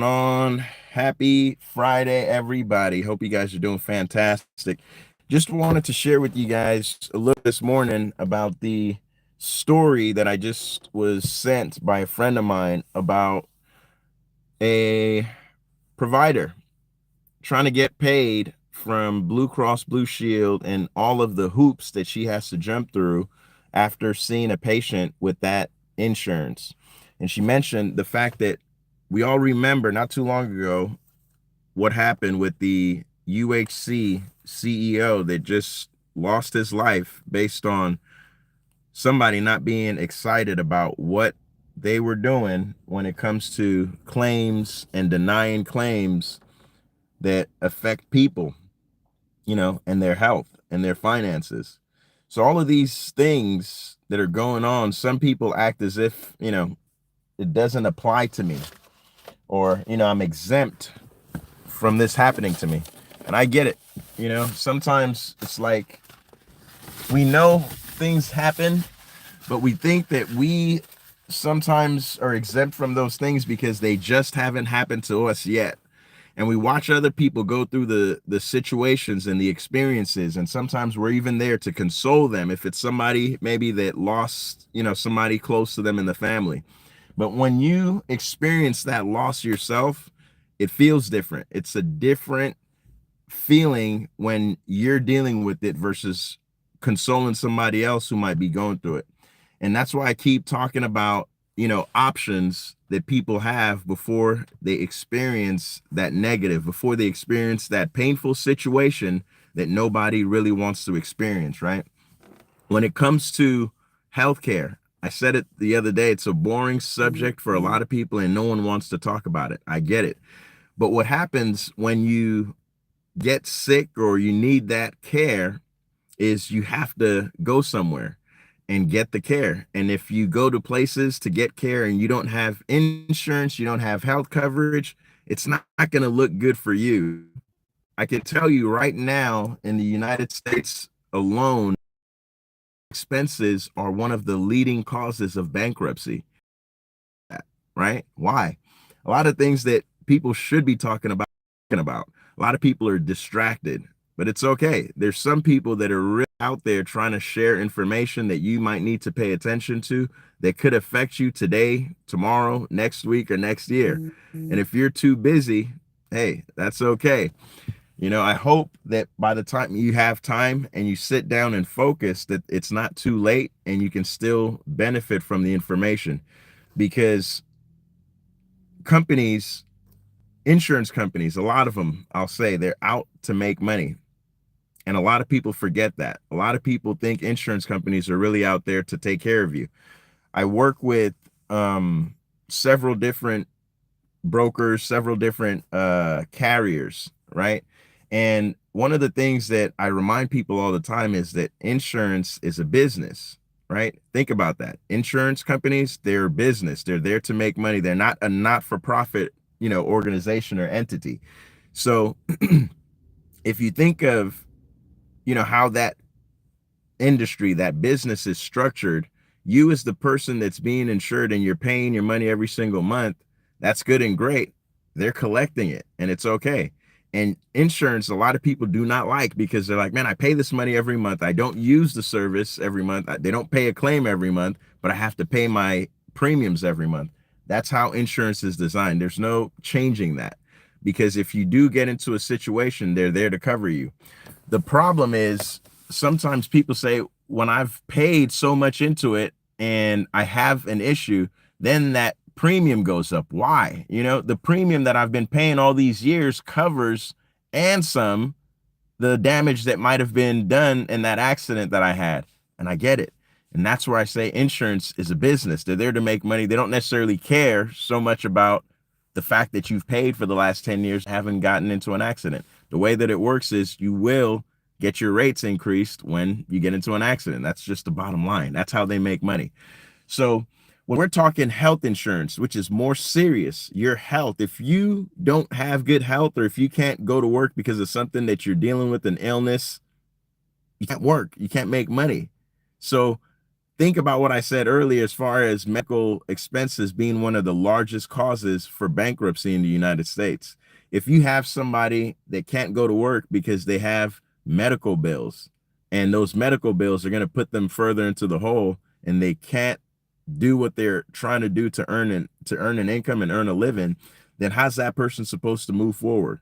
On? Happy Friday, everybody. Hope you guys are doing fantastic. Just wanted to share with you guys a little this morning about the story that I just was sent by a friend of mine about a provider trying to get paid from Blue Cross Blue Shield and all of the hoops that she has to jump through after seeing a patient with that insurance. And she mentioned the fact that we all remember not too long ago what happened with the UHC CEO that just lost his life based on somebody not being excited about what they were doing when it comes to claims and denying claims that affect people, and their health and their finances. So all of these things that are going on, some people act as if, it doesn't apply to me, or, I'm exempt from this happening to me. And I get it. Sometimes it's like we know things happen, but we think that we sometimes are exempt from those things because they just haven't happened to us yet. And we watch other people go through the situations and the experiences, and sometimes we're even there to console them if it's somebody maybe that lost, somebody close to them in the family. But when you experience that loss yourself, it feels different. It's a different feeling when you're dealing with it versus consoling somebody else who might be going through it. And that's why I keep talking about, options that people have before they experience that negative, before they experience that painful situation that nobody really wants to experience, right? When it comes to healthcare, I said it the other day, it's a boring subject for a lot of people and no one wants to talk about it. I get it. But what happens when you get sick or you need that care is you have to go somewhere and get the care. And if you go to places to get care and you don't have insurance, you don't have health coverage, it's not going to look good for you. I can tell you right now in the United States alone, expenses are one of the leading causes of bankruptcy, right? Why? A lot of things that people should be talking about. A lot of people are distracted, but it's okay. There's some people that are really out there trying to share information that you might need to pay attention to that could affect you today, tomorrow, next week, or next year. And if you're too busy, hey, that's okay. I hope that by the time you have time and you sit down and focus, that it's not too late and you can still benefit from the information, because companies, insurance companies, a lot of them, I'll say, they're out to make money. And a lot of people forget that. A lot of people think insurance companies are really out there to take care of you. I work with several different brokers, several different carriers, right? And one of the things that I remind people all the time is that insurance is a business, right? Think about that. Insurance companies, they're a business. They're there to make money. They're not a not-for-profit, organization or entity. So if you think of, how that industry, that business is structured, you as the person that's being insured and you're paying your money every single month, that's good and great. They're collecting it and it's okay. And insurance, a lot of people do not like, because they're like, man, I pay this money every month. I don't use the service every month. They don't pay a claim every month, but I have to pay my premiums every month. That's how insurance is designed. There's no changing that, because if you do get into a situation, they're there to cover you. The problem is sometimes people say, when I've paid so much into it and I have an issue, then that premium goes up. Why? The premium that I've been paying all these years covers, and some, the damage that might have been done in that accident that I had. And I get it. And that's where I say insurance is a business. They're there to make money. They don't necessarily care so much about the fact that you've paid for the last 10 years, haven't gotten into an accident. The way that it works is you will get your rates increased when you get into an accident. That's just the bottom line. That's how they make money. So when we're talking health insurance, which is more serious, your health, if you don't have good health, or if you can't go to work because of something that you're dealing with, an illness, you can't work, you can't make money. So think about what I said earlier as far as medical expenses being one of the largest causes for bankruptcy in the United States. If you have somebody that can't go to work because they have medical bills, and those medical bills are going to put them further into the hole, and they can't do what they're trying to do to earn an income and earn a living, then how's that person supposed to move forward?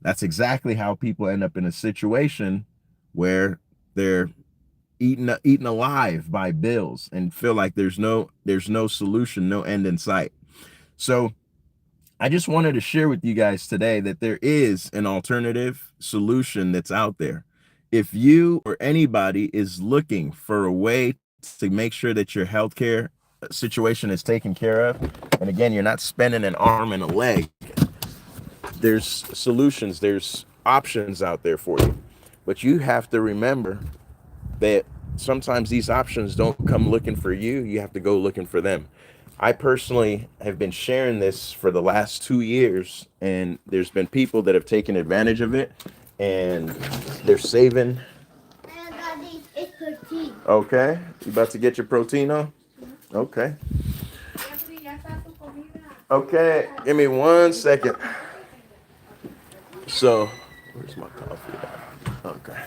That's exactly how people end up in a situation where they're eaten alive by bills and feel like there's no solution, no end in sight. So I just wanted to share with you guys today that there is an alternative solution that's out there. If you or anybody is looking for a way to make sure that your healthcare situation is taken care of, and again, you're not spending an arm and a leg, there's solutions, there's options out there for you. But you have to remember that sometimes these options don't come looking for you. You have to go looking for them. I personally have been sharing this for the last 2 years, and there's been people that have taken advantage of it, and they're saving. Okay, you about to get your protein on? Okay. Okay, give me 1 second. So, where's my coffee at? Okay.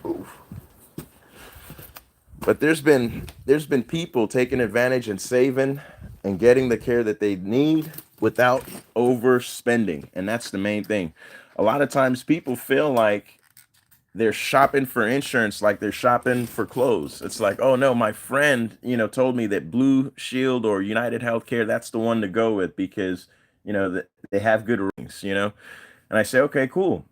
Oof. But there's been people taking advantage and saving and getting the care that they need without overspending, and that's the main thing. A lot of times people feel like they're shopping for insurance like they're shopping for clothes. It's like, oh no, my friend, told me that Blue Shield or United Healthcare, that's the one to go with because, they have good ratings. And I say, okay, cool.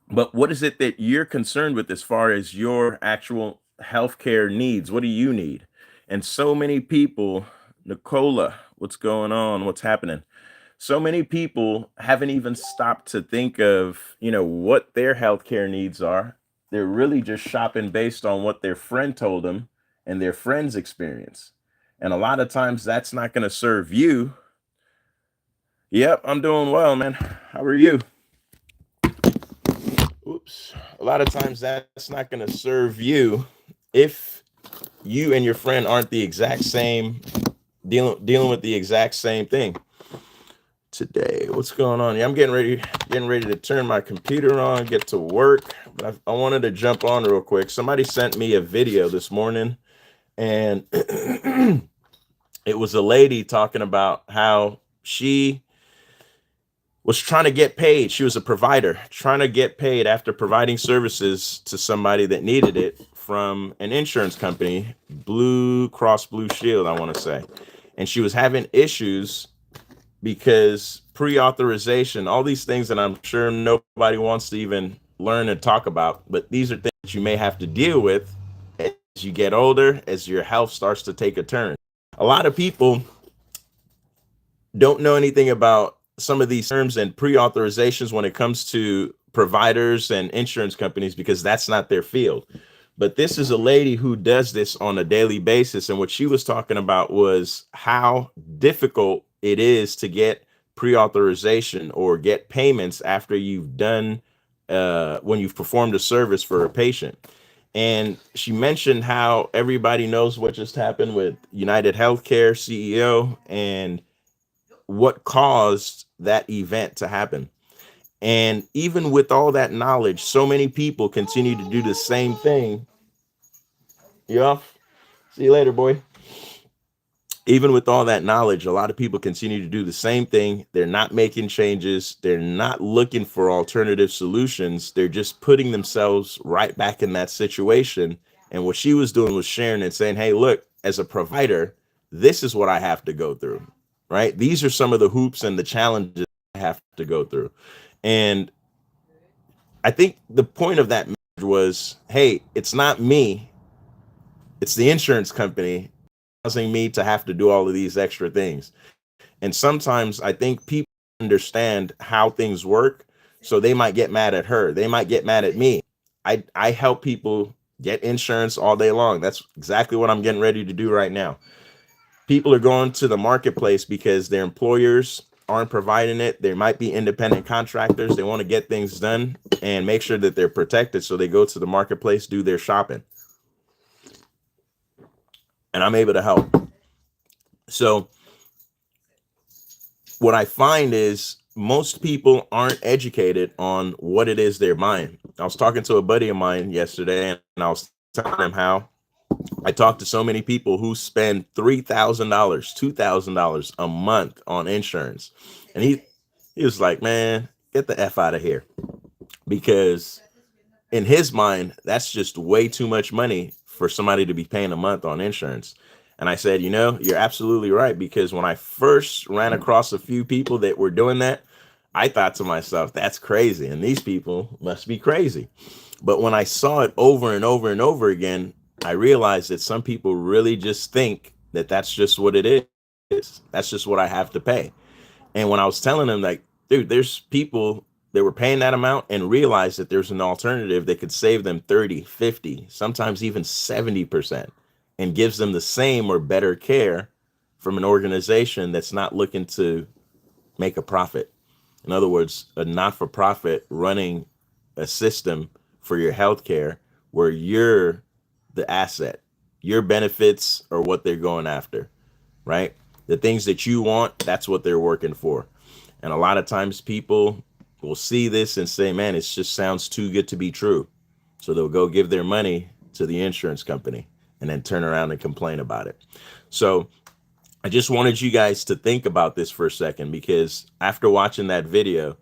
But what is it that you're concerned with as far as your actual healthcare needs? What do you need? And so many people, Nicola, what's going on? What's happening? So many people haven't even stopped to think of, what their healthcare needs are. They're really just shopping based on what their friend told them and their friend's experience. And a lot of times that's not going to serve you. Yep, I'm doing well, man. How are you? Oops. A lot of times that's not going to serve you if you and your friend aren't the exact same, dealing with the exact same thing. Today, what's going on? Yeah, I'm getting ready to turn my computer on, get to work. But I wanted to jump on real quick. Somebody sent me a video this morning, and it was a lady talking about how she was trying to get paid. She was a provider trying to get paid after providing services to somebody that needed it from an insurance company, Blue Cross Blue Shield, I want to say. And she was having issues because pre-authorization, all these things that I'm sure nobody wants to even learn and talk about, but these are things that you may have to deal with as you get older, as your health starts to take a turn. A lot of people don't know anything about some of these terms and pre-authorizations when it comes to providers and insurance companies because that's not their field. But this is a lady who does this on a daily basis. And what she was talking about was how difficult it is to get pre-authorization or get payments after you've done when you've performed a service for a patient. And she mentioned how everybody knows what just happened with United Healthcare CEO and what caused that event to happen. And even with all that knowledge, so many people continue to do the same thing. You off? See you later, boy. Even with all that knowledge, a lot of people continue to do the same thing. They're not making changes. They're not looking for alternative solutions. They're just putting themselves right back in that situation. And what she was doing was sharing and saying, hey, look, as a provider, this is what I have to go through, right? These are some of the hoops and the challenges I have to go through. And I think the point of that message was, hey, it's not me. It's the insurance company causing me to have to do all of these extra things. And sometimes I think people understand how things work. So they might get mad at her. They might get mad at me. I help people get insurance all day long. That's exactly what I'm getting ready to do right now. People are going to the marketplace because their employers aren't providing it. There might be independent contractors. They want to get things done and make sure that they're protected. So they go to the marketplace, do their shopping. and I'm able to help. So what I find is most people aren't educated on what it is they're buying. I was talking to a buddy of mine yesterday, and I was telling him how I talk to so many people who spend $3,000, $2,000 a month on insurance. And he was like, man, get the F out of here. Because in his mind, that's just way too much money for somebody to be paying a month on insurance. And I said, you're absolutely right. Because when I first ran across a few people that were doing that, I thought to myself, that's crazy. And these people must be crazy. But when I saw it over and over and over again, I realized that some people really just think that that's just what it is. That's just what I have to pay. And when I was telling them, like, dude, there's people that were paying that amount and realized that there's an alternative that could save them 30, 50, sometimes even 70% and gives them the same or better care from an organization that's not looking to make a profit. In other words, a not-for-profit running a system for your healthcare where you're the asset. Your benefits are what they're going after, right? The things that you want, that's what they're working for. And a lot of times people will see this and say, man, it just sounds too good to be true. So they'll go give their money to the insurance company and then turn around and complain about it. So I just wanted you guys to think about this for a second, because after watching that video,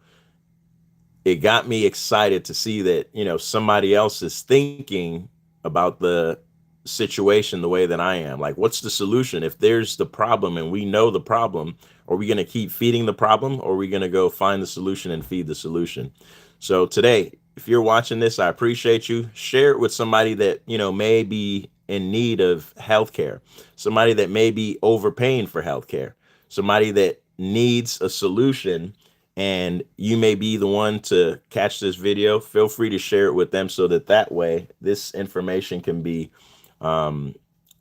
it got me excited to see that, somebody else is thinking about the situation the way that I am. Like, what's the solution? If there's the problem and we know the problem, are we going to keep feeding the problem, or are we going to go find the solution and feed the solution? So today, if you're watching this, I appreciate you. Share it with somebody that, may be in need of healthcare, somebody that may be overpaying for healthcare, somebody that needs a solution, and you may be the one to catch this video. Feel free to share it with them so that way this information can be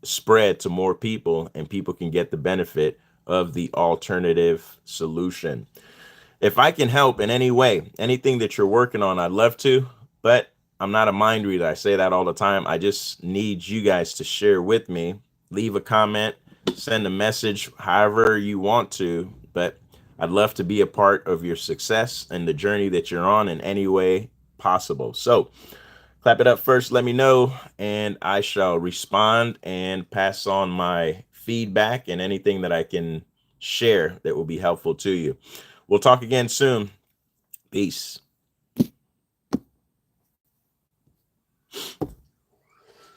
spread to more people and people can get the benefit of the alternative solution. If I can help in any way, anything that you're working on, I'd love to, but I'm not a mind reader. I say that all the time. I just need you guys to share with me. Leave a comment, send a message, however you want to, but I'd love to be a part of your success and the journey that you're on in any way possible. So clap it up first, let me know, and I shall respond and pass on my feedback and anything that I can share that will be helpful to you. We'll talk again soon. Peace.